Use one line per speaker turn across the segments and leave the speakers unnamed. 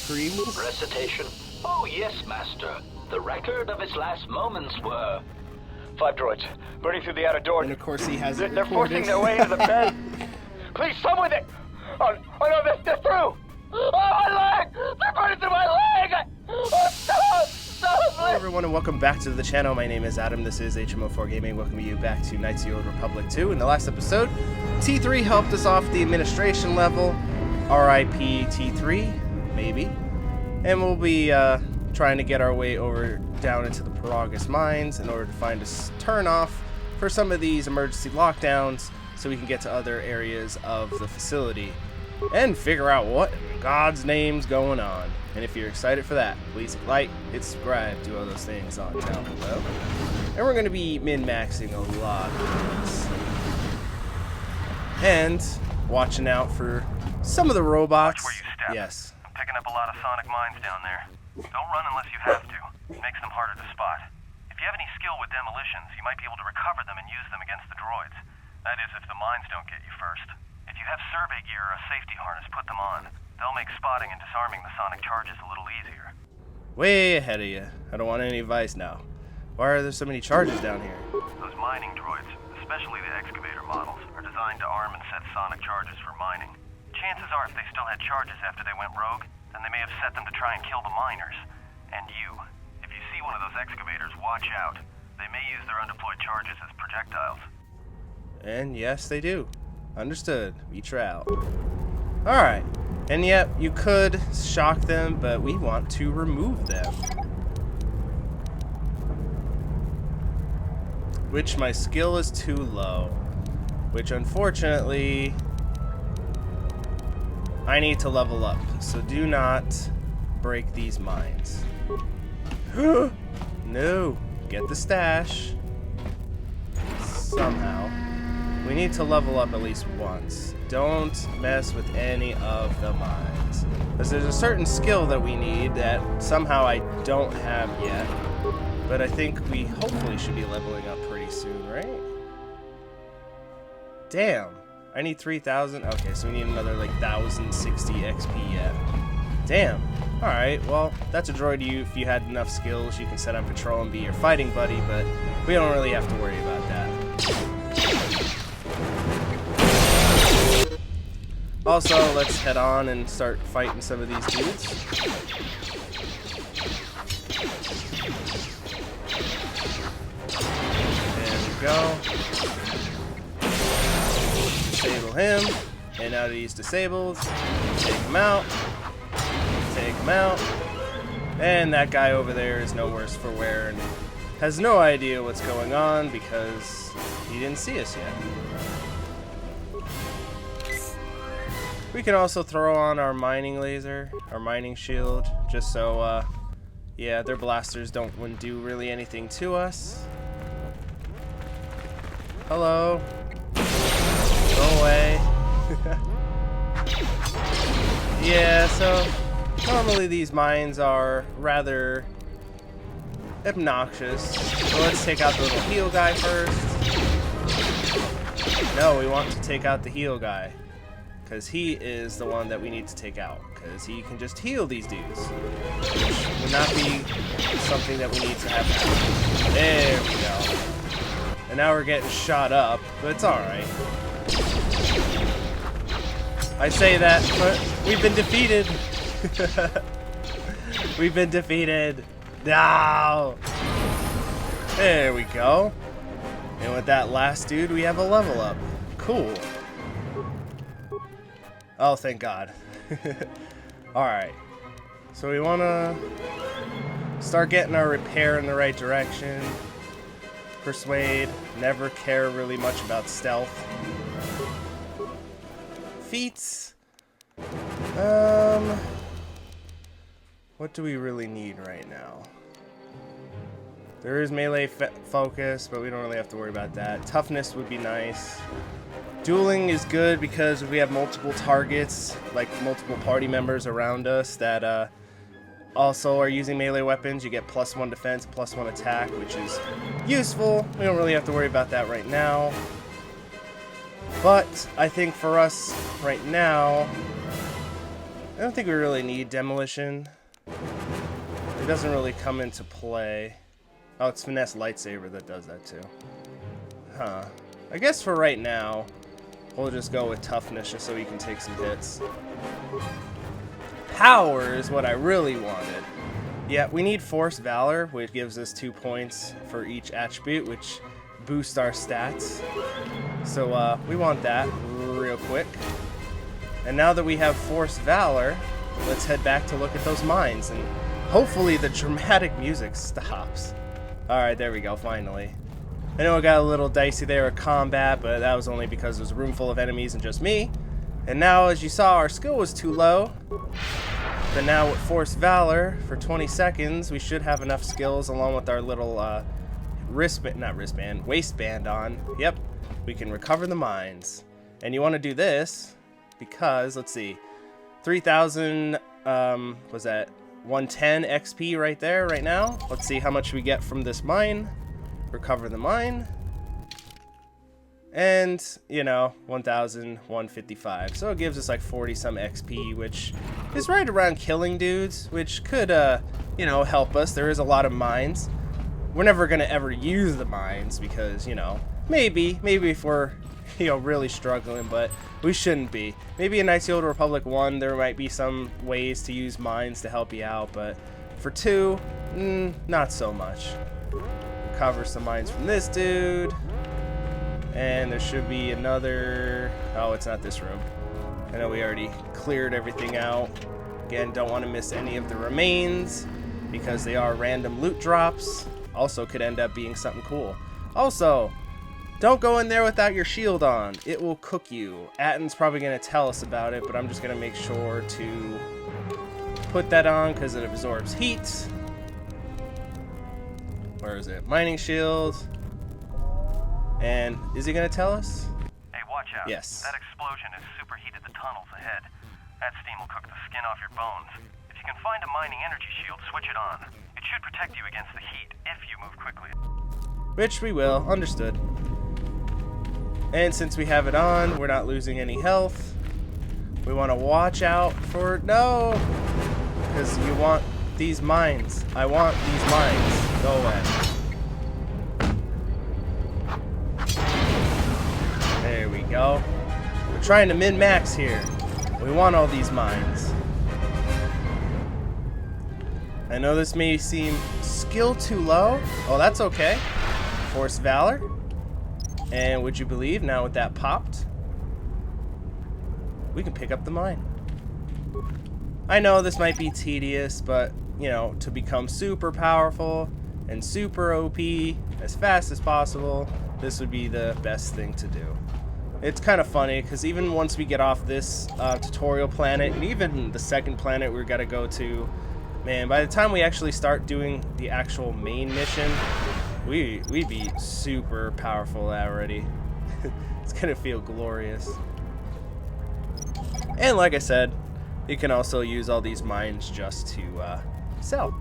Dreams?
Recitation? Oh, yes, Master. The record of his last moments were...
5 droids, burning through the outer door.
And of course he has it
They're
recorded.
forcing their way into the bed. Please, someone that... Oh no, they're through! Oh, my leg! They're burning through my leg! Oh, stop! Stop!
Hello everyone and welcome back to the channel. My name is Adam, this is HMO4 Gaming. Welcome you back to Knights of the Old Republic 2. In the last episode, T3 helped us off the administration level. RIP T3, maybe. And we'll be trying to get our way over down into the Paragus mines in order to find a turnoff for some of these emergency lockdowns so we can get to other areas of the facility and figure out what in God's name's going on. And if you're excited for that, please hit like, hit subscribe, do all those things on down below. And we're going to be min-maxing a lot of this. And watching out for some of the robots.
Watch where you step.
Yes.
I'm picking up a lot of sonic mines down there. Don't run unless you have to. It makes them harder to spot. If you have any skill with demolitions, you might be able to recover them and use them against the droids. That is, if the mines don't get you first. If you have survey gear or a safety harness, put them on. They'll make spotting and disarming the sonic charges a little easier.
Way ahead of you. I don't want any advice now. Why are there so many charges down here?
Those mining droids, especially the excavator models, are designed to arm and set sonic charges for mining. Chances are if they still had charges after they went rogue, then they may have set them to try and kill the miners. And you. If you see one of those excavators, watch out. They may use their undeployed charges as projectiles.
And yes, they do. Understood. We trout. Alright. And yet, you could shock them, but we want to remove them. Which my skill is too low. Which unfortunately, I need to level up. So do not break these mines. No. Get the stash. Somehow. We need to level up at least once. Don't mess with any of the mines. Because there's a certain skill that we need that somehow I don't have yet. But I think we hopefully should be leveling up pretty soon, right? Damn. I need 3,000. Okay, so we need another like 1,060 XP yet. Damn. Alright, well, that's a droid if you had enough skills, you can set on patrol and be your fighting buddy, but we don't really have to worry about that. Also, let's head on and start fighting some of these dudes. There we go. Disable him. And now that he's disabled, take him out. Take him out. And that guy over there is no worse for wear and has no idea what's going on because he didn't see us yet. We can also throw on our mining laser, our mining shield, just so, yeah, their blasters wouldn't do really anything to us. Hello. Go away. Yeah, so normally these mines are rather obnoxious. So let's take out the little heal guy first. No, we want to take out the heal guy. Because he is the one that we need to take out. Because he can just heal these dudes. Which would not be something that we need to have happen. There we go. And now we're getting shot up, but it's alright. I say that, but we've been defeated. We've been defeated. No! There we go. And with that last dude, we have a level up. Cool. Oh, thank God. Alright. So we want to start getting our repair in the right direction. Persuade. Never care really much about stealth. Feats. What do we really need right now? There is melee focus, but we don't really have to worry about that. Toughness would be nice. Dueling is good because we have multiple targets, like multiple party members around us that also are using melee weapons. You get +1 defense, +1 attack, which is useful. We don't really have to worry about that right now. But I think for us right now, I don't think we really need demolition. It doesn't really come into play. Oh, it's finesse lightsaber that does that too. Huh. I guess for right now, we'll just go with toughness just so we can take some hits. Power is what I really wanted. Yeah, we need Force Valor, which gives us 2 points for each attribute, which boosts our stats. So we want that real quick. And now that we have Force Valor, let's head back to look at those mines, and hopefully the dramatic music stops. Alright, there we go, finally. I know it got a little dicey there with combat, but that was only because there was a room full of enemies and just me. And now, as you saw, our skill was too low. But now with Force Valor, for 20 seconds, we should have enough skills along with our little waistband on. Yep, we can recover the mines. And you want to do this because, let's see, 3,000, was that 110 XP right there, right now? Let's see how much we get from this mine. Recover the mine. And, you know, 1,155. So it gives us like 40 some XP, which is right around killing dudes, which could, you know, help us. There is a lot of mines. We're never going to ever use the mines because, you know, maybe if we're, you know, really struggling, but we shouldn't be. Maybe in Knights of the Old Republic 1, there might be some ways to use mines to help you out, but for 2, not so much. Recover some mines from this dude. And there should be another... Oh, it's not this room. I know we already cleared everything out. Again, don't want to miss any of the remains because they are random loot drops. Also could end up being something cool. Also, don't go in there without your shield on. It will cook you. Atton's probably going to tell us about it, but I'm just going to make sure to put that on because it absorbs heat. Where is it? Mining shield. And is he going to tell us?
Hey, watch out.
Yes.
That explosion has superheated the tunnels ahead. That steam will cook the skin off your bones. If you can find a mining energy shield, switch it on. It should protect you against the heat if you move quickly.
Which we will. Understood. And since we have it on, we're not losing any health. We want to watch out for... No! Because you want these mines. I want these mines. Go away. There we go. We're trying to min-max here. We want all these mines. I know this may seem skill too low. Oh, that's okay. Force Valor. And would you believe, now with that popped, we can pick up the mine. I know this might be tedious, but, you know, to become super powerful and super OP as fast as possible, this would be the best thing to do. It's kind of funny, because even once we get off this tutorial planet, and even the second planet we're going to go to, man, by the time we actually start doing the actual main mission, we'd be super powerful already. It's going to feel glorious. And like I said, you can also use all these mines just to sell.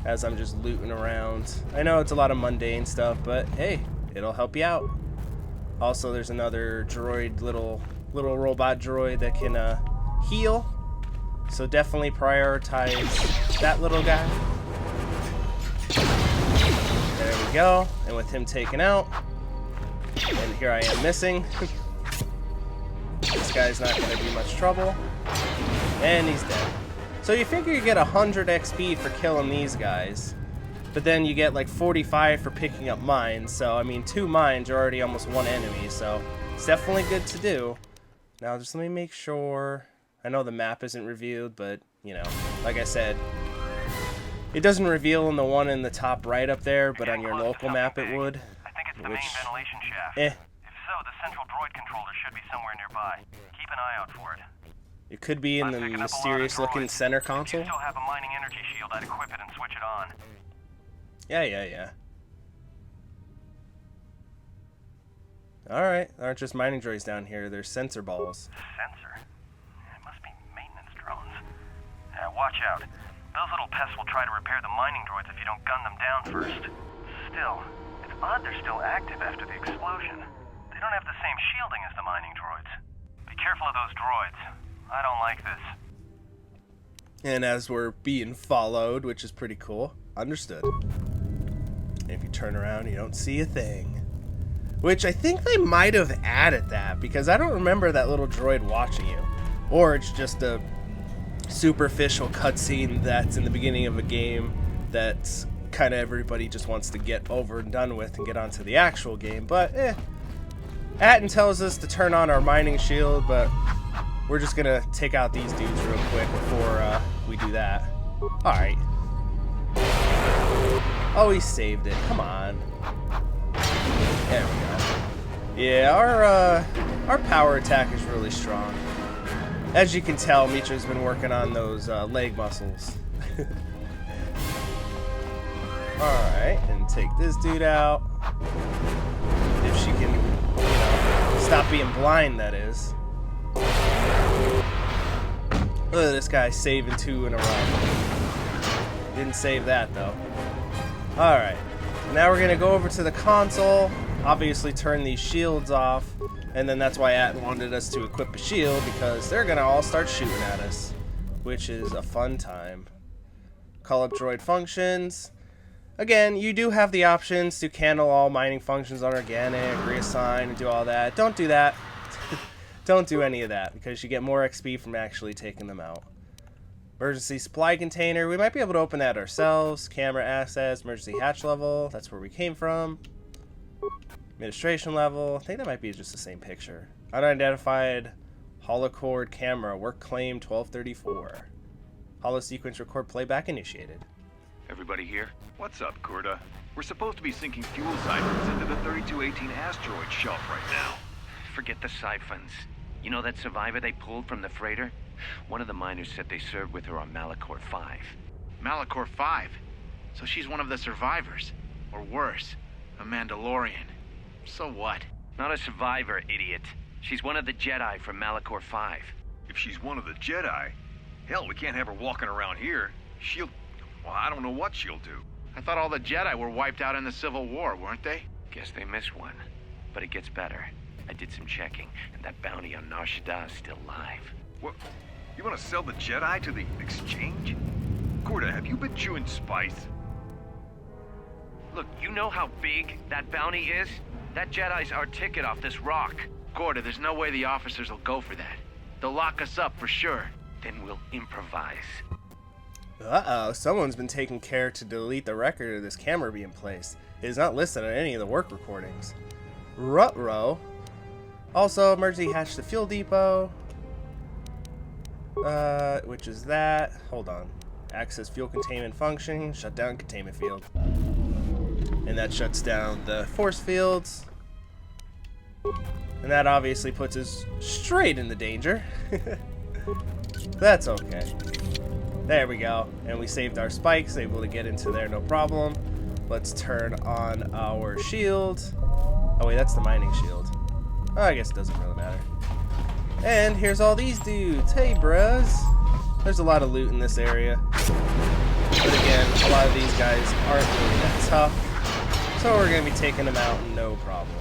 As I'm just looting around. I know it's a lot of mundane stuff, but hey, it'll help you out. Also, there's another droid, little robot droid that can heal. So definitely prioritize that little guy. There we go. And with him taken out, and here I am missing. This guy's not going to be much trouble. And he's dead. So you figure you get 100 XP for killing these guys. But then you get like 45 for picking up mines. So, I mean, 2 mines are already almost 1 enemy. So, it's definitely good to do. Now, just let me make sure. I know the map isn't revealed, but, you know, like I said, it doesn't reveal in the one in the top right up there, but on your local map it would.
I think it's the main ventilation shaft. If so, the central droid controller should be somewhere nearby. Keep an eye out for it.
It could be in the mysterious-looking center console.
If you still have a mining energy shield, I'd equip it and switch it on.
Yeah. Alright, aren't just mining droids down here, they're sensor balls.
Sensor? It must be maintenance drones. Watch out. Those little pests will try to repair the mining droids if you don't gun them down first. Still, it's odd they're still active after the explosion. They don't have the same shielding as the mining droids. Be careful of those droids. I don't like this.
And as we're being followed, which is pretty cool. Understood. And if you turn around, you don't see a thing. Which I think they might have added that, because I don't remember that little droid watching you. Or it's just a superficial cutscene that's in the beginning of a game that's kind of everybody just wants to get over and done with and get onto the actual game. But, Atten tells us to turn on our mining shield, but we're just going to take out these dudes real quick before we do that. Alright. Oh, he saved it. Come on. There we go. Yeah, our power attack is really strong. As you can tell, Mitra's been working on those leg muscles. Alright, and take this dude out. If she can, you know, stop being blind, that is. Look at this guy saving 2 in a row. Didn't save that, though. Alright, now we're going to go over to the console. Obviously turn these shields off, and then that's why Atten wanted us to equip a shield, because they're gonna all start shooting at us, which is a fun time. Call up droid functions. Again, you do have the options to cancel all mining functions on organic, reassign, and do all that. Don't do that. Don't do any of that, because you get more XP from actually taking them out. Emergency supply container, we might be able to open that ourselves. Camera assets, emergency hatch level, that's where we came from. Administration level, I think that might be just the same picture. Unidentified holocord camera, work claim 1234. Holo sequence record playback initiated.
Everybody here? What's up, Corda? We're supposed to be sinking fuel siphons into the 3218 asteroid shelf right now.
Forget the siphons. You know that survivor they pulled from the freighter? One of the miners said they served with her on Malachor 5.
Malachor 5? So she's one of the survivors? Or worse, a Mandalorian. So what?
Not a survivor, idiot. She's one of the Jedi from Malachor 5.
If she's one of the Jedi, hell, we can't have her walking around here. She'll... well, I don't know what she'll do.
I thought all the Jedi were wiped out in the Civil War, weren't they?
Guess they missed one. But it gets better. I did some checking, and that bounty on Nar Shaddaa is still live.
What? You want to sell the Jedi to the exchange? Corda, have you been chewing spice?
Look, you know how big that bounty is? That Jedi's our ticket off this rock.
Corda, there's no way the officers will go for that. They'll lock us up for sure.
Then we'll improvise.
Uh-oh, someone's been taking care to delete the record of this camera being placed. It is not listed on any of the work recordings. Ruh-roh. Also, emergency hatch to fuel depot. Which is that. Hold on. Access fuel containment function. Shut down containment field. And that shuts down the force fields. And that obviously puts us straight into danger. That's okay. There we go. And we saved our spikes, able to get into there no problem. Let's turn on our shield. Oh wait, that's the mining shield. Oh, I guess it doesn't really matter. And here's all these dudes. Hey, bros. There's a lot of loot in this area. But again, a lot of these guys aren't really that tough. So we're going to be taking them out no problem.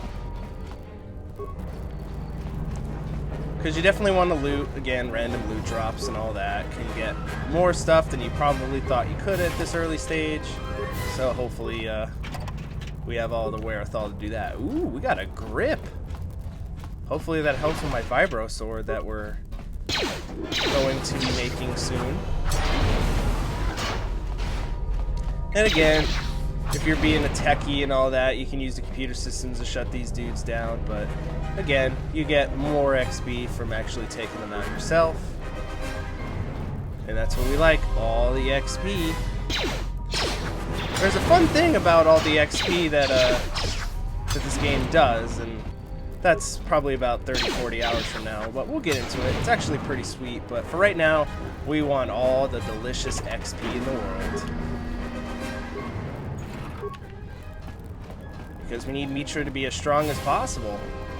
Because you definitely want to loot. Again, random loot drops and all that can get more stuff than you probably thought you could at this early stage. So hopefully we have all the wherewithal to do that. Ooh, we got a grip. Hopefully that helps with my vibro sword that we're going to be making soon. And again, if you're being a techie and all that, you can use the computer systems to shut these dudes down, but again, you get more XP from actually taking them out yourself. And that's what we like, all the XP. There's a fun thing about all the XP that this game does, and that's probably about 30-40 hours from now, but we'll get into it. It's actually pretty sweet, but for right now, we want all the delicious XP in the world. Because we need Mitra to be as strong as possible.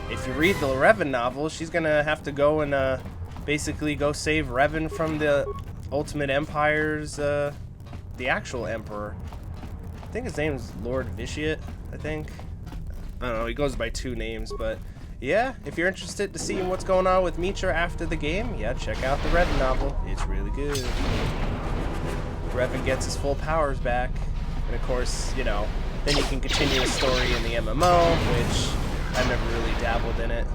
If you read the Revan novel, she's gonna have to go and basically go save Revan from the Ultimate Empire's, the actual Emperor. I think his name is Lord Vitiate, I think. I don't know, he goes by 2 names, but yeah, if you're interested to see what's going on with Mitra after the game, yeah, check out the Revan novel. It's really good. Revan gets his full powers back. And of course, you know, then you can continue the story in the MMO, which I've never really dabbled in it.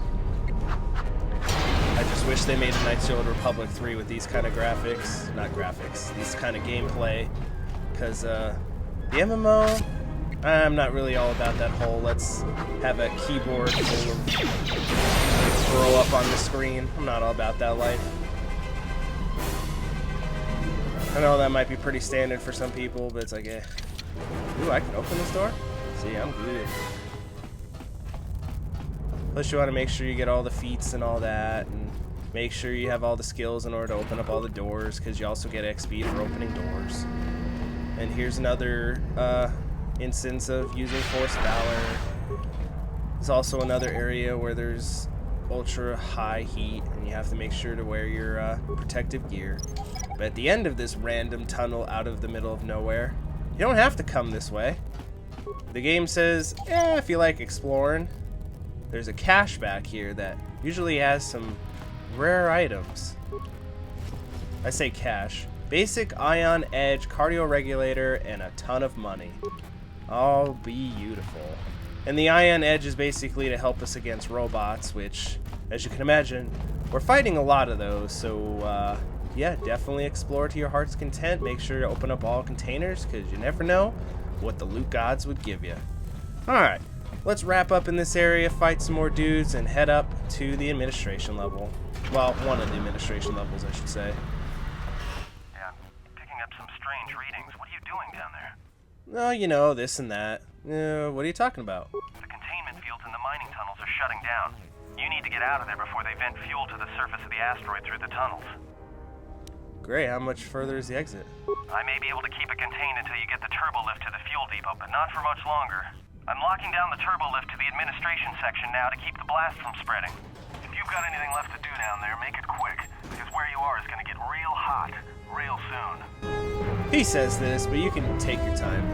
I just wish they made a Knights of the Old Republic 3 with these kind of graphics. Not graphics, these kind of gameplay. Because the MMO, I'm not really all about that whole let's have a keyboard full of throw up on the screen. I'm not all about that life. I know that might be pretty standard for some people, but it's like, eh. Ooh, I can open this door? See, I'm good. Plus you want to make sure you get all the feats and all that, and make sure you have all the skills in order to open up all the doors, because you also get XP for opening doors. And here's another instance of using Force Valor. There's also another area where there's ultra high heat, and you have to make sure to wear your protective gear. But at the end of this random tunnel out of the middle of nowhere, you don't have to come this way. The game says, yeah, if you like exploring, there's a cache back here that usually has some rare items. I say cache. Basic ion edge, cardio regulator, and a ton of money. All beautiful. And the ion edge is basically to help us against robots, which, as you can imagine, we're fighting a lot of those, so yeah, definitely explore to your heart's content. Make sure to open up all containers, because you never know what the loot gods would give you. Alright, let's wrap up in this area, fight some more dudes, and head up to the administration level. Well, one of the administration levels, I should say.
Yeah, picking up some strange readings. What are you doing down there?
Oh, you know, this and that. What are you talking about?
The containment fields in the mining tunnels are shutting down. You need to get out of there before they vent fuel to the surface of the asteroid through the tunnels.
Great, how much further is the exit?
I may be able to keep it contained until you get the turbo lift to the fuel depot, but not for much longer. I'm locking down the turbo lift to the administration section now to keep the blast from spreading. If you've got anything left to do down there, make it quick, because where you are is going to get real hot real soon.
He says this, but you can take your time.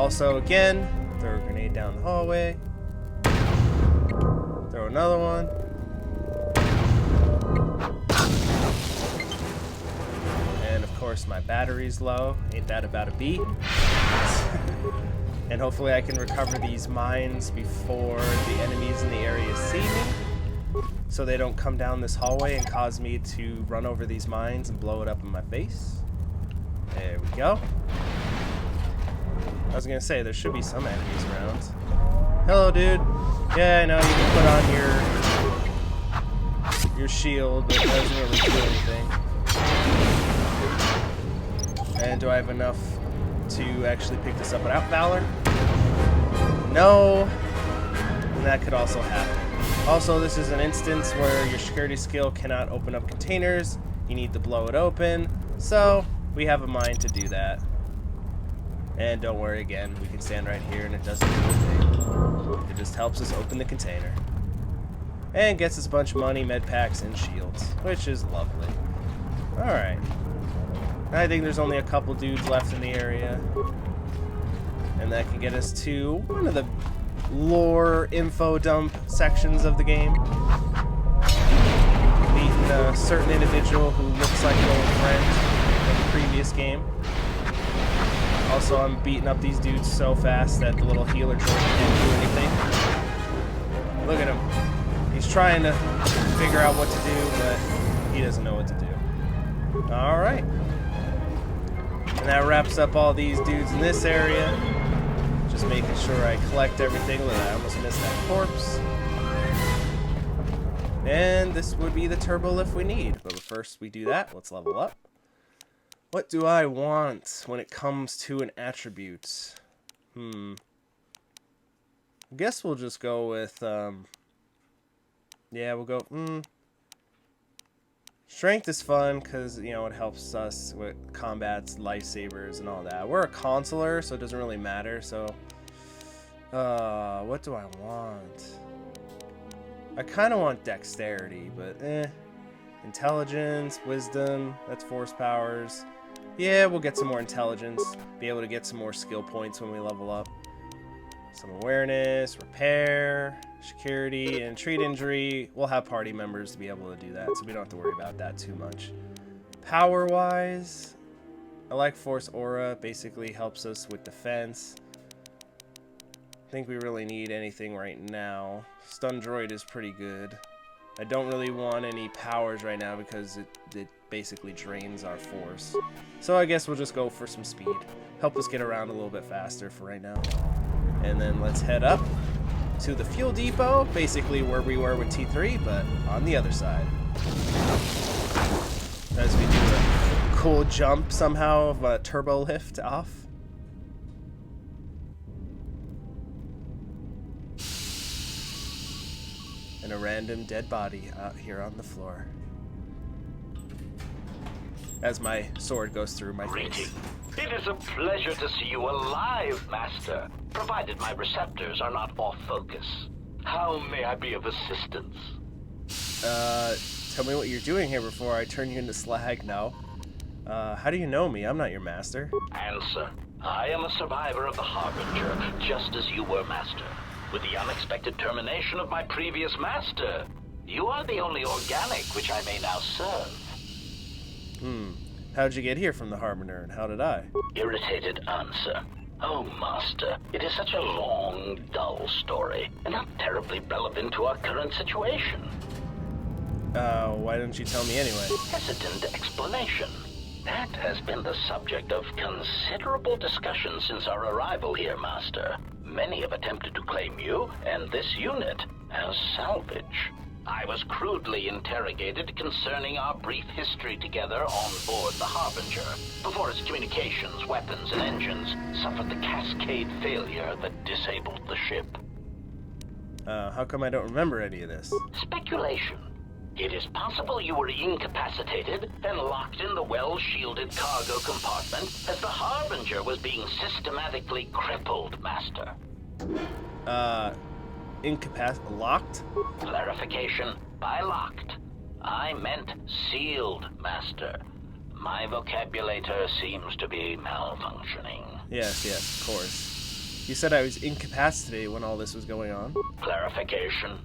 Also, again, throw a grenade down the hallway. Throw another one. And of course, my battery's low. Ain't that about a beat? And hopefully I can recover these mines before the enemies in the area see me, so they don't come down this hallway and cause me to run over these mines and blow it up in my face. There we go. I was gonna say, there should be some enemies around. Hello, dude. Yeah, I know you can put on your shield, but it doesn't really do anything. And do I have enough to actually pick this up without Valor? No. And that could also happen. Also, this is an instance where your security skill cannot open up containers. You need to blow it open. So, we have a mind to do that. And don't worry, again, we can stand right here and it doesn't do anything. It just helps us open the container. And gets us a bunch of money, med packs, and shields, which is lovely. Alright. I think there's only a couple dudes left in the area. And that can get us to one of the lore info dump sections of the game. Meeting a certain individual who looks like an old friend from the previous game. Also, I'm beating up these dudes so fast that the little healer droid can't do anything. Look at him. He's trying to figure out what to do, but he doesn't know what to do. Alright. And that wraps up all these dudes in this area. Just making sure I collect everything. Look, I almost missed that corpse. And this would be the turbo lift we need. But first we do that, let's level up. What do I want when it comes to an attribute? I guess we'll just go with, yeah, we'll go, Strength is fun because, you know, it helps us with combats, lifesavers, and all that. We're a consular, so it doesn't really matter, so... what do I want? I kind of want dexterity, but Intelligence, wisdom, that's force powers. Yeah, we'll get some more intelligence. Be able to get some more skill points when we level up. Some awareness, repair, security, and treat injury. We'll have party members to be able to do that, so we don't have to worry about that too much. Power-wise, I like Force Aura. Basically helps us with defense. I think we really need anything right now. Stun Droid is pretty good. I don't really want any powers right now because it basically drains our force. So I guess we'll just go for some speed. Help us get around a little bit faster for right now. And then let's head up to the fuel depot, basically where we were with T3, but on the other side. As we do a cool jump somehow of a turbo lift off. And a random dead body out here on the floor. As my sword goes through my face.
It is a pleasure to see you alive, Master, provided my receptors are not off focus. How may I be of assistance?
Tell me what you're doing here before I turn you into slag now. How do you know me? I'm not your master.
Answer. I am a survivor of the Harbinger, just as you were, Master. With the unexpected termination of my previous master, you are the only organic which I may now serve.
How'd you get here from the Harbinger, and how did I?
Irritated answer. Oh, Master, it is such a long, dull story, and not terribly relevant to our current situation.
Why didn't you tell me anyway?
Hesitant explanation. That has been the subject of considerable discussion since our arrival here, Master. Many have attempted to claim you and this unit as salvage. I was crudely interrogated concerning our brief history together on board the Harbinger, before its communications, weapons, and engines suffered the cascade failure that disabled the ship.
How come I don't remember any of this?
Speculation. It is possible you were incapacitated and locked in the well-shielded cargo compartment as the Harbinger was being systematically crippled, Master.
Locked?
Clarification. By locked, I meant sealed, Master. My vocabulator seems to be malfunctioning.
Yes, of course. You said I was incapacitated when all this was going on?
Clarification.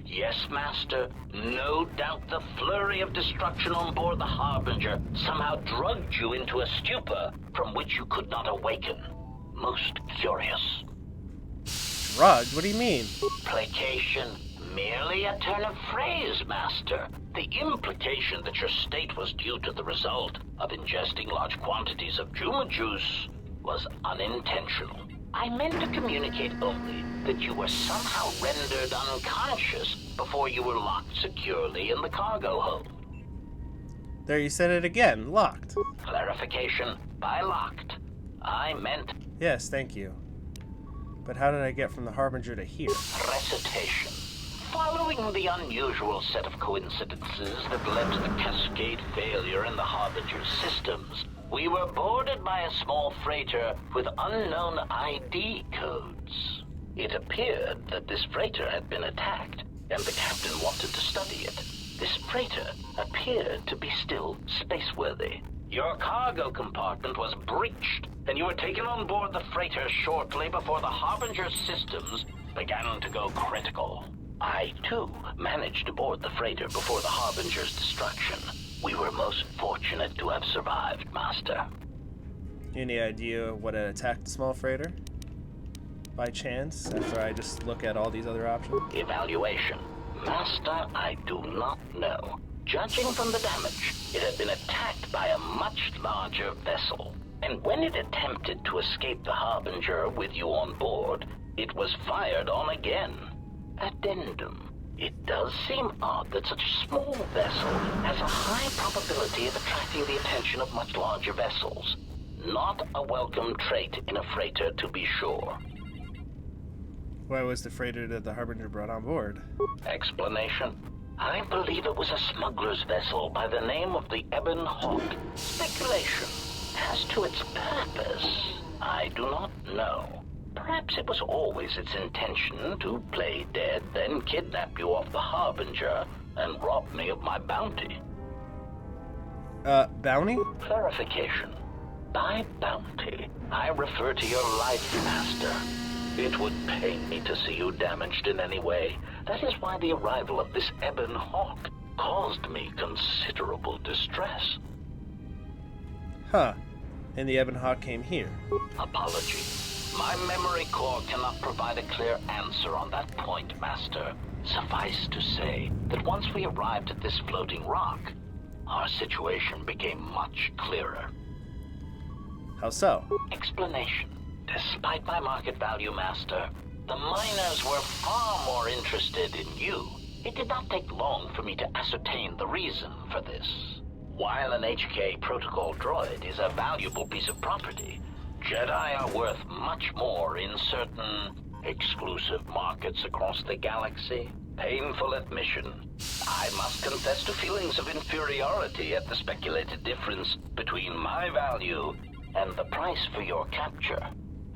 Yes, Master. No doubt the flurry of destruction on board the Harbinger somehow drugged you into a stupor from which you could not awaken. Most curious.
Drugged? What do you mean?
Placation. Merely a turn of phrase, Master. The implication that your state was due to the result of ingesting large quantities of Juma juice was unintentional. I meant to communicate only that you were somehow rendered unconscious before you were locked securely in the cargo hold.
There, you said it again. Locked.
Clarification. By locked, I meant...
Yes, thank you. But how did I get from the Harbinger to here?
Recitation. Following the unusual set of coincidences that led to the cascade failure in the Harbinger's systems, we were boarded by a small freighter with unknown ID codes. It appeared that this freighter had been attacked, and the captain wanted to study it. This freighter appeared to be still spaceworthy. Your cargo compartment was breached, and you were taken on board the freighter shortly before the Harbinger's systems began to go critical. I, too, managed to board the freighter before the Harbinger's destruction. We were most fortunate to have survived, Master.
Any idea what had attacked the small freighter? By chance, after I just look at all these other options?
Evaluation. Master, I do not know. Judging from the damage, it had been attacked by a much larger vessel. And when it attempted to escape the Harbinger with you on board, it was fired on again. Addendum. It does seem odd that such a small vessel has a high probability of attracting the attention of much larger vessels. Not a welcome trait in a freighter, to be sure.
Why was the freighter that the Harbinger brought on board?
Explanation. I believe it was a smuggler's vessel by the name of the Ebon Hawk. Speculation. As to its purpose, I do not know. Perhaps it was always its intention to play dead, then kidnap you off the Harbinger and rob me of my bounty.
Bounty?
Clarification. By bounty, I refer to your life, Master. It would pain me to see you damaged in any way. That is why the arrival of this Ebon Hawk caused me considerable distress.
Huh. And the Ebon Hawk came here.
Apology. My memory core cannot provide a clear answer on that point, Master. Suffice to say that once we arrived at this floating rock, our situation became much clearer.
How so?
Explanation. Despite my market value, Master, the miners were far more interested in you. It did not take long for me to ascertain the reason for this. While an HK protocol droid is a valuable piece of property, Jedi are worth much more in certain exclusive markets across the galaxy. Painful admission. I must confess to feelings of inferiority at the speculated difference between my value and the price for your capture.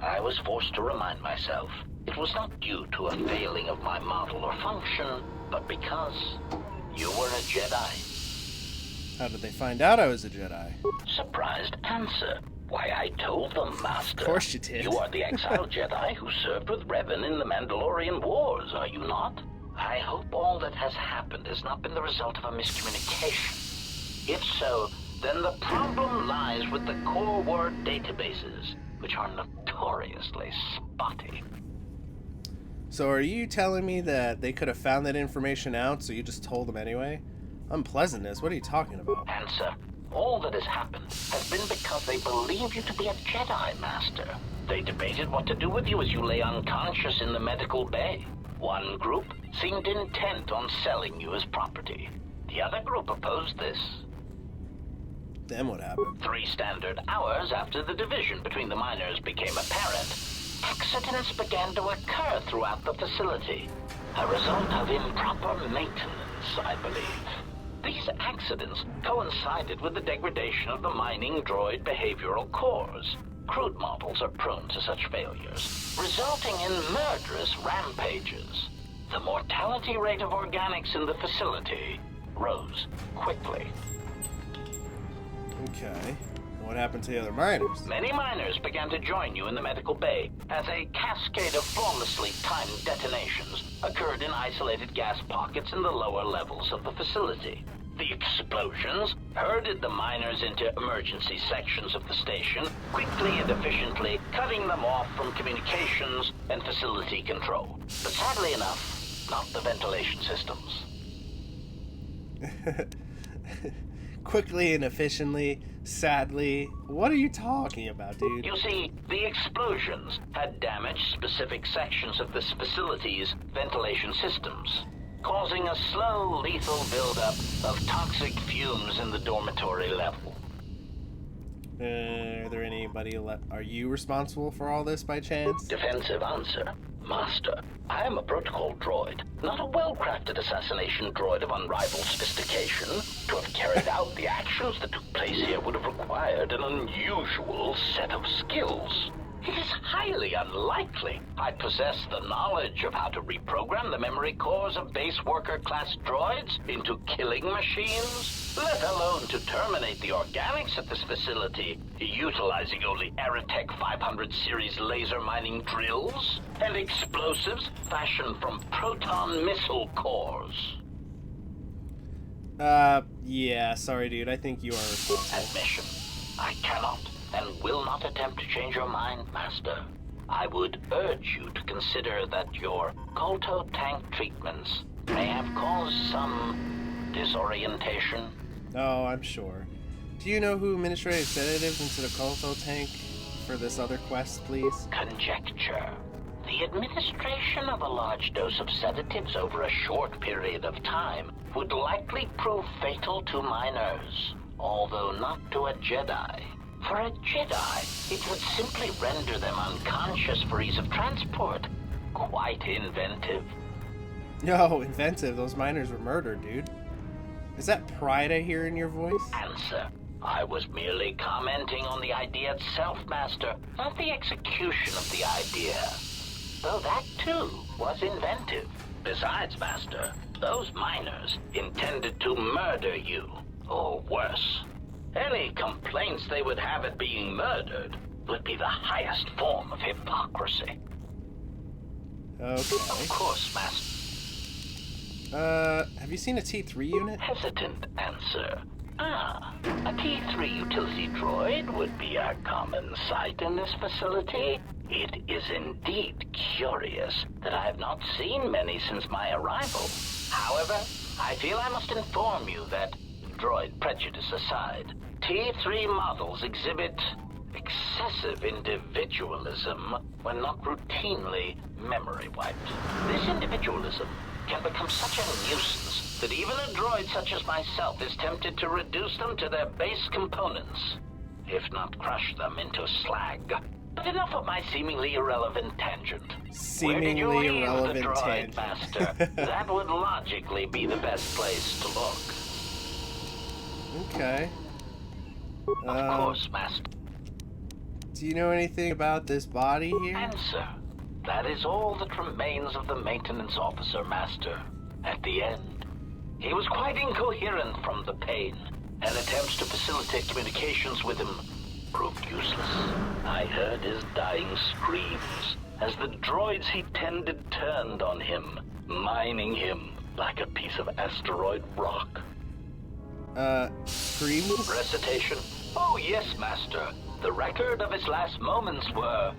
I was forced to remind myself it was not due to a failing of my model or function, but because you were a Jedi.
How did they find out I was a Jedi?
Surprised answer. Why, I told them, Master.
Of course you did.
You are the exile Jedi who served with Revan in the Mandalorian Wars, are you not? I hope all that has happened has not been the result of a miscommunication. If so, then the problem lies with the core word databases, which are notoriously spotty.
So are you telling me that they could have found that information out, so you just told them anyway? Unpleasantness? What are you talking about?
Answer. All that has happened has been because they believe you to be a Jedi, Master. They debated what to do with you as you lay unconscious in the medical bay. One group seemed intent on selling you as property. The other group opposed this.
Then what happened?
3 standard hours after the division between the miners became apparent, accidents began to occur throughout the facility. A result of improper maintenance, I believe. These accidents coincided with the degradation of the mining droid behavioral cores. Crude models are prone to such failures, resulting in murderous rampages. The mortality rate of organics in the facility rose quickly.
Okay. What happened to the other miners?
Many miners began to join you in the medical bay as a cascade of flawlessly timed detonations occurred in isolated gas pockets in the lower levels of the facility. The explosions herded the miners into emergency sections of the station, quickly and efficiently cutting them off from communications and facility control. But sadly enough, not the ventilation systems.
Quickly and efficiently, sadly. What are you talking about, dude?
You see, the explosions had damaged specific sections of this facility's ventilation systems, causing a slow, lethal buildup of toxic fumes in the dormitory level.
Are there anybody are you responsible for all this by chance?
Defensive answer. Master, I am a protocol droid, not a well-crafted assassination droid of unrivaled sophistication. To have carried out the actions that took place here would have required an unusual set of skills. It is highly unlikely I possess the knowledge of how to reprogram the memory cores of base worker-class droids into killing machines, let alone to terminate the organics at this facility, utilizing only Aerotech 500 series laser mining drills and explosives fashioned from proton missile cores.
Yeah, sorry dude, I think you are responsible.
Admission. I cannot and will not attempt to change your mind, Master. I would urge you to consider that your KOTOR tank treatments may have caused some disorientation.
Oh, I'm sure. Do you know who administrated sedatives into the KOTOR tank for this other quest, please?
Conjecture. The administration of a large dose of sedatives over a short period of time would likely prove fatal to miners, although not to a Jedi. For a Jedi, it would simply render them unconscious for ease of transport. Quite inventive.
No, inventive. Those miners were murdered, dude. Is that pride I hear in your voice?
Answer. I was merely commenting on the idea itself, Master, not the execution of the idea. Though that, too, was inventive. Besides, Master, those miners intended to murder you, or worse. Any complaints they would have at being murdered would be the highest form of hypocrisy.
Okay.
Of course, Master.
Have you seen a T3 unit?
Hesitant answer. A T3 utility droid would be a common sight in this facility. It is indeed curious that I have not seen many since my arrival. However, I feel I must inform you that, droid prejudice aside, T3 models exhibit excessive individualism when not routinely memory wiped. This individualism can become such a nuisance that even a droid such as myself is tempted to reduce them to their base components, if not crush them into slag. But enough of my seemingly irrelevant tangent. Where did you leave the droid, Master? That would logically be the best place to look.
Okay.
Of course, Master.
Do you know anything about this body here?
Answer. That is all that remains of the maintenance officer, Master. At the end, he was quite incoherent from the pain, and attempts to facilitate communications with him proved useless. I heard his dying screams as the droids he tended turned on him, mining him like a piece of asteroid rock.
Screams?
Recitation? Oh yes, Master. The record of his last moments were...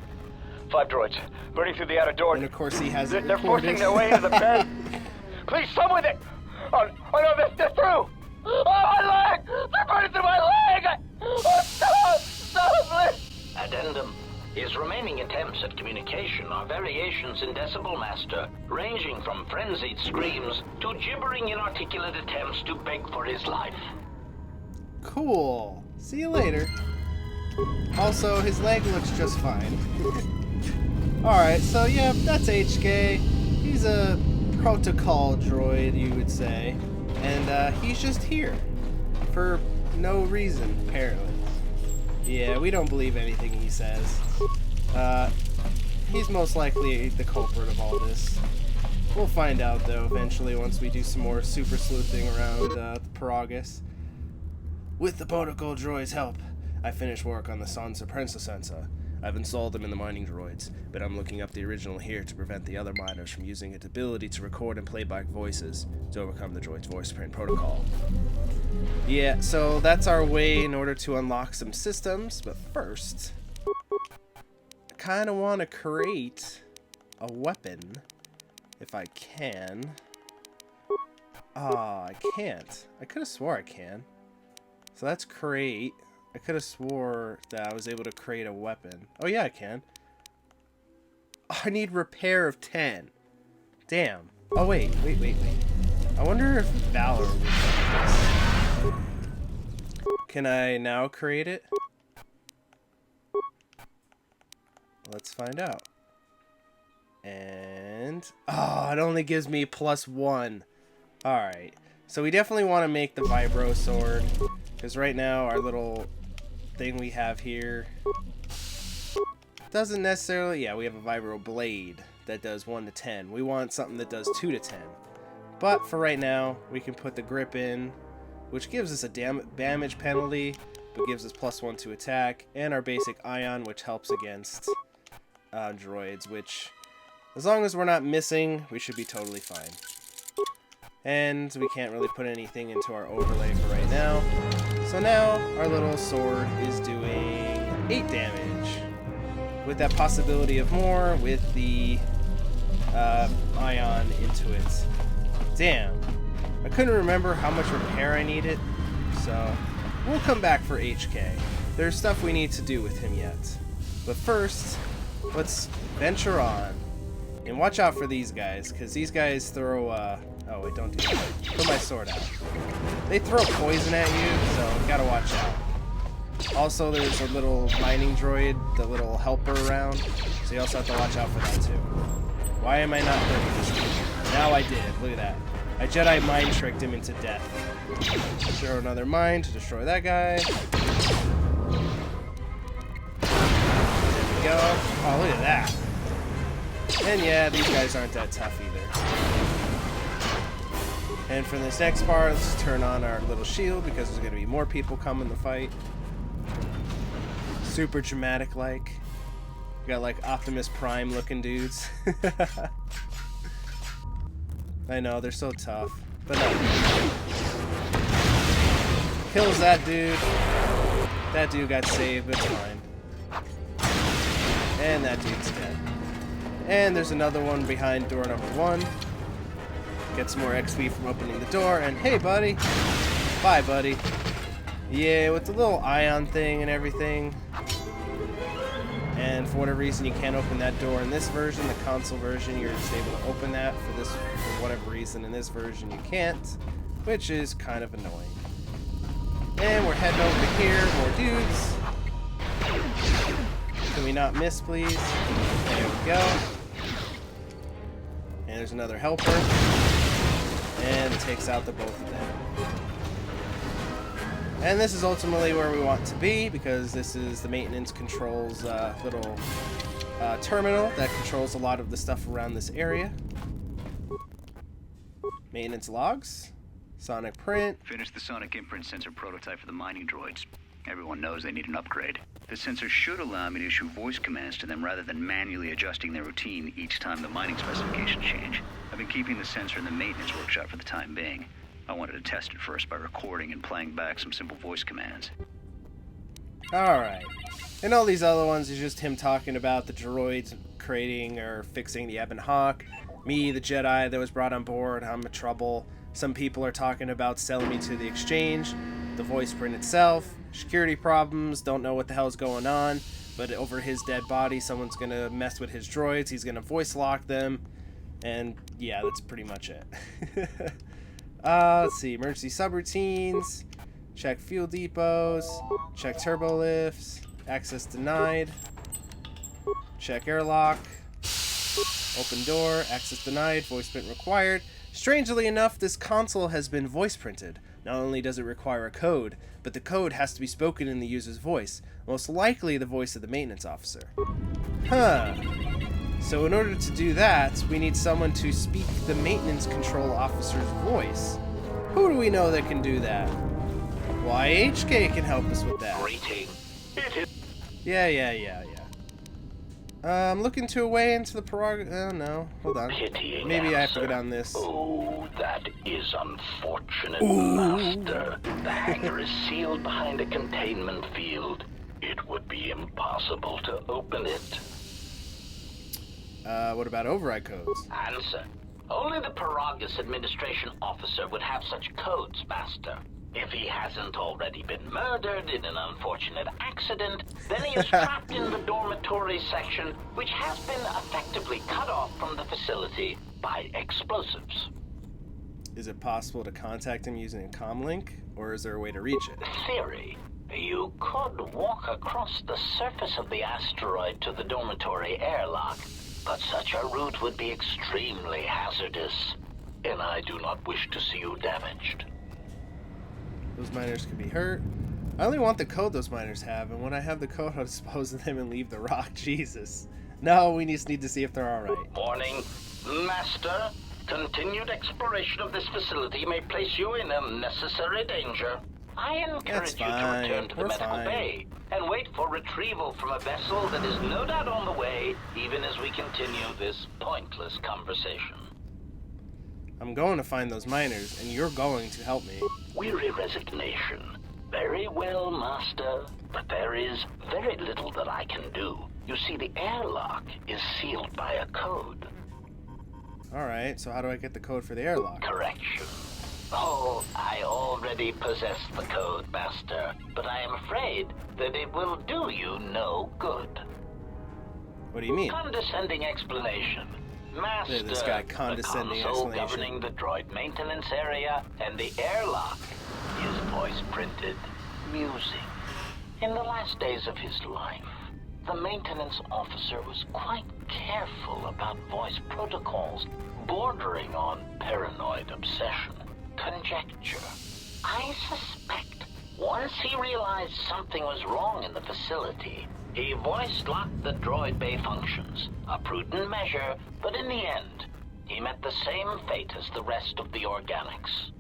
5 droids, burning through the outer door.
And of course he has
They're forcing their way into the bed. Please, someone there! Oh no, they're through! Oh, my leg! They're burning through my leg! Oh, stop, please!
Addendum. His remaining attempts at communication are variations in decibel, Master, ranging from frenzied screams to gibbering inarticulate attempts to beg for his life.
Cool. See you later. Also, his leg looks just fine. Alright, so yeah, that's HK. He's a protocol droid, you would say. And he's just here. For no reason, apparently. Yeah, we don't believe anything he says. He's most likely the culprit of all this. We'll find out, though, eventually, once we do some more super sleuthing around the Paragus. With the protocol droid's help, I finished work on the Sansa Princessensa. I've installed them in the mining droids, but I'm looking up the original here to prevent the other miners from using its ability to record and play back voices to overcome the droid's voice print protocol. Yeah, so that's our way in order to unlock some systems, but first, I kind of want to create a weapon, if I can. I can't. I could have swore I can. So that's create. I could have swore that I was able to create a weapon. Oh yeah, I can. I need repair of 10. Damn. Oh wait. I wonder if Valor would do this. Can I now create it? Let's find out. And... oh, it only gives me +1. Alright. So we definitely want to make the Vibro Sword. Because right now, our little thing we have here doesn't necessarily... yeah, we have a Vibro Blade that does 1 to 10. We want something that does 2 to 10. But for right now, we can put the grip in, which gives us a damage penalty, but gives us +1 to attack, and our basic ion, which helps against droids, which, as long as we're not missing, we should be totally fine. And we can't really put anything into our overlay for right now. So now, our little sword is doing 8 damage, with that possibility of more with the ion into it. Damn. I couldn't remember how much repair I needed, so we'll come back for HK. There's stuff we need to do with him yet. But first, let's venture on. And watch out for these guys, because these guys throw, oh wait, don't do that. Put my sword out. They throw poison at you, so gotta watch out. Also, there's a little mining droid, the little helper around, so you also have to watch out for that too. Why am I not hurting this dude? Now I did, look at that. I Jedi mind tricked him into death. Throw another mine to destroy that guy. There we go. Oh, look at that. And yeah, these guys aren't that tough either. And for this next part, let's turn on our little shield because there's going to be more people coming to fight. Super dramatic like. Got like Optimus Prime looking dudes. I know, they're so tough. But no. Kills that dude. That dude got saved, but it's fine. And that dude's dead. And there's another one behind door number 1. Get some more XP from opening the door, and hey buddy! Bye buddy. Yeah, with the little ion thing and everything. And for whatever reason you can't open that door in this version. The console version you're just able to open that. For whatever reason in this version you can't. Which is kind of annoying. And we're heading over to here, more dudes. Can we not miss, please? There we go. And there's another helper. And takes out the both of them. And this is ultimately where we want to be, because this is the maintenance controls little terminal that controls a lot of the stuff around this area. Maintenance logs. Sonic print.
Finished the sonic imprint sensor prototype for the mining droids. Everyone knows they need an upgrade. The sensor should allow me to issue voice commands to them rather than manually adjusting their routine each time the mining specifications change. I've been keeping the sensor in the maintenance workshop for the time being. I wanted to test it first by recording and playing back some simple voice commands.
Alright. And all these other ones is just him talking about the droids creating or fixing the Ebon Hawk. Me, the Jedi that was brought on board, I'm in trouble. Some people are talking about selling me to the exchange, the voice print itself, security problems, don't know what the hell's going on, but over his dead body, someone's gonna mess with his droids, he's gonna voice lock them, and yeah, that's pretty much it. Let's see, emergency subroutines, check fuel depots, check turbo lifts, access denied, check airlock, open door, access denied, voice print required. Strangely enough, this console has been voice printed. Not only does it require a code, but the code has to be spoken in the user's voice, most likely the voice of the maintenance officer. Huh. So in order to do that, we need someone to speak the maintenance control officer's voice. Who do we know that can do that? Why, HK can help us with that.
Greeting. It is.
Yeah. I'm looking to a way into the prerogative. Oh no, hold on.
Pitying
Maybe I have to go
answer.
down this.
Oh, that is unfortunate, Master. The hangar is sealed behind a containment field. It would be impossible to open it.
What about override codes?
Answer. Only the Paragus administration officer would have such codes, Master. If he hasn't already been murdered in an unfortunate accident, then he is trapped in the dormitory section, which has been effectively cut off from the facility by explosives.
Is it possible to contact him using a comlink, or is there a way to reach it?
Theory. You could walk across the surface of the asteroid to the dormitory airlock, but such a route would be extremely hazardous, and I do not wish to see you damaged.
Those miners could be hurt. I only want the code those miners have, and when I have the code, I'll dispose of them and leave the rock. Jesus. No, we just need to see if they're alright.
Warning. Master, continued exploration of this facility may place you in unnecessary danger. I encourage you to return to the medical bay and wait for retrieval from a vessel that is no doubt on the way, even as we continue this pointless conversation.
I'm going to find those miners, and you're going to help me.
Weary resignation. Very well, Master, but there is very little that I can do. You see, the airlock is sealed by a code.
Alright, so how do I get the code for the airlock?
Correction. Oh, I already possess the code, Master, but I am afraid that it will do you no good.
What do you mean?
Condescending explanation. Master,
This guy condescending
the console
explanation.
governing the droid maintenance area and the airlock is voice printed music. In the last days of his life, the maintenance officer was quite careful about voice protocols, bordering on paranoid obsession. Conjecture. I suspect once he realized something was wrong in the facility, he voice-locked the droid bay functions. A prudent measure, but in the end, he met the same fate as the rest of the organics.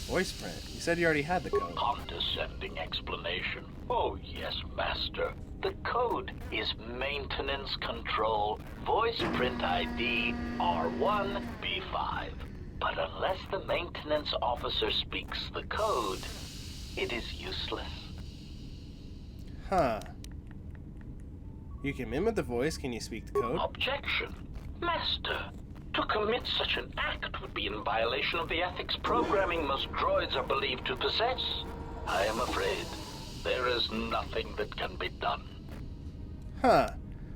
Voice print. You said you already had the code.
Condescending explanation. Oh yes, Master. The code is maintenance control, voice print ID R1B5. But unless the maintenance officer speaks the code, it is useless.
Huh. You can mimic the voice. Can you speak the code?
Objection. Master, to commit such an act would be in violation of the ethics programming most droids are believed to possess. I am afraid there is nothing that can be done.
Huh.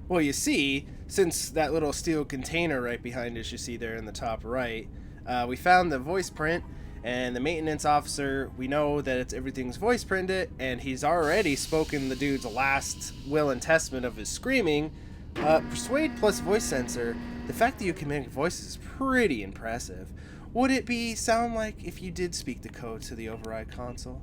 Well, you see, since that little steel container right behind us you see there in the top right, we found the voice print, and the maintenance officer, we know that everything's voice printed, and he's already spoken the dude's last will and testament of his screaming. Persuade plus voice sensor, the fact that you can make voices is pretty impressive. Would it sound like if you did speak the code to the override console?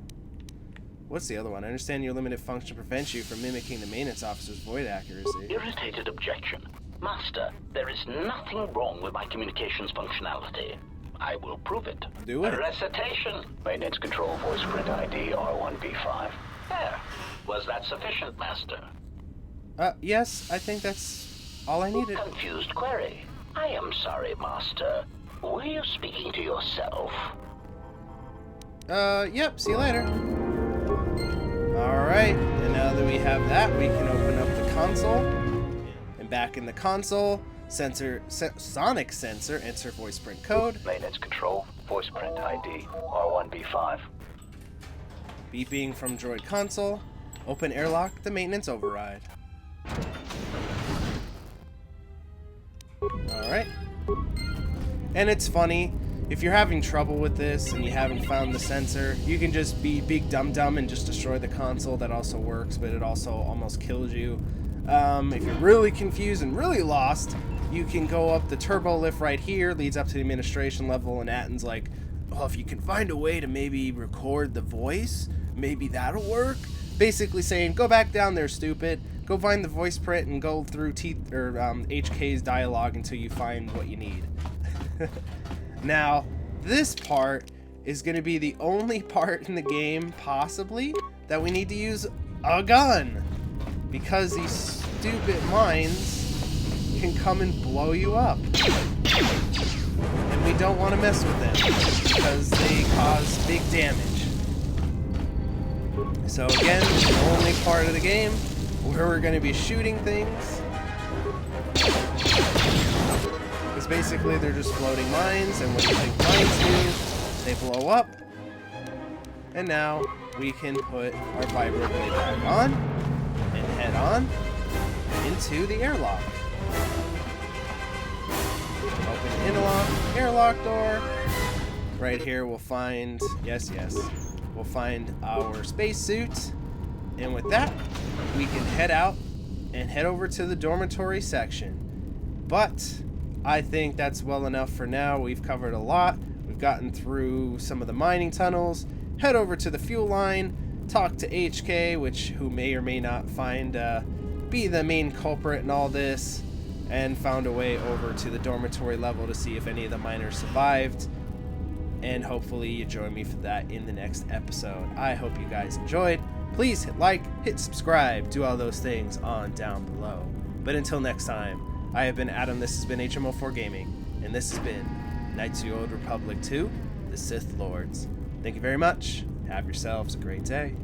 What's the other one? I understand your limited function prevents you from mimicking the maintenance officer's voice accuracy.
Irritated objection. Master, there is nothing wrong with my communications functionality. I will prove it.
Do it.
A recitation.
Maintenance control voice print ID R1B5.
There. Was that sufficient, Master?
Yes, I think that's all I needed.
Confused query. I am sorry, Master. Were you speaking to yourself?
Yep, see you later. Alright, and now that we have that, we can open up the console. And back in the console, sonic sensor, enter voice print code.
Maintenance control voice print ID R1B5.
Beeping from droid console. Open airlock the maintenance override. Alright. And it's funny, if you're having trouble with this and you haven't found the sensor, you can just be big dum-dum and just destroy the console. That also works, but it also almost kills you. If you're really confused and really lost, you can go up the turbo lift right here, leads up to the administration level, and Atton's like, well, if you can find a way to maybe record the voice, maybe that'll work. Basically saying, go back down there, stupid. Go find the voice print and go through HK's dialogue until you find what you need. Now, this part is going to be the only part in the game, possibly, that we need to use a gun. Because these stupid mines can come and blow you up. And we don't want to mess with them, because they cause big damage. So again, the only part of the game where we're going to be shooting things. Because basically they're just floating mines, and what do you think mines do? They blow up. And now we can put our vibroblade back on and head on into the airlock. Open the airlock door. Right here we'll find, yes, we'll find our spacesuit. And with that, we can head out and head over to the dormitory section. But I think that's well enough for now. We've covered a lot. We've gotten through some of the mining tunnels. Head over to the fuel line. Talk to HK, who may or may not be the main culprit in all this. And found a way over to the dormitory level to see if any of the miners survived. And hopefully you join me for that in the next episode. I hope you guys enjoyed. Please hit like, hit subscribe, do all those things on down below. But until next time, I have been Adam, this has been HMO4 Gaming, and this has been Knights of the Old Republic 2, the Sith Lords. Thank you very much. Have yourselves a great day.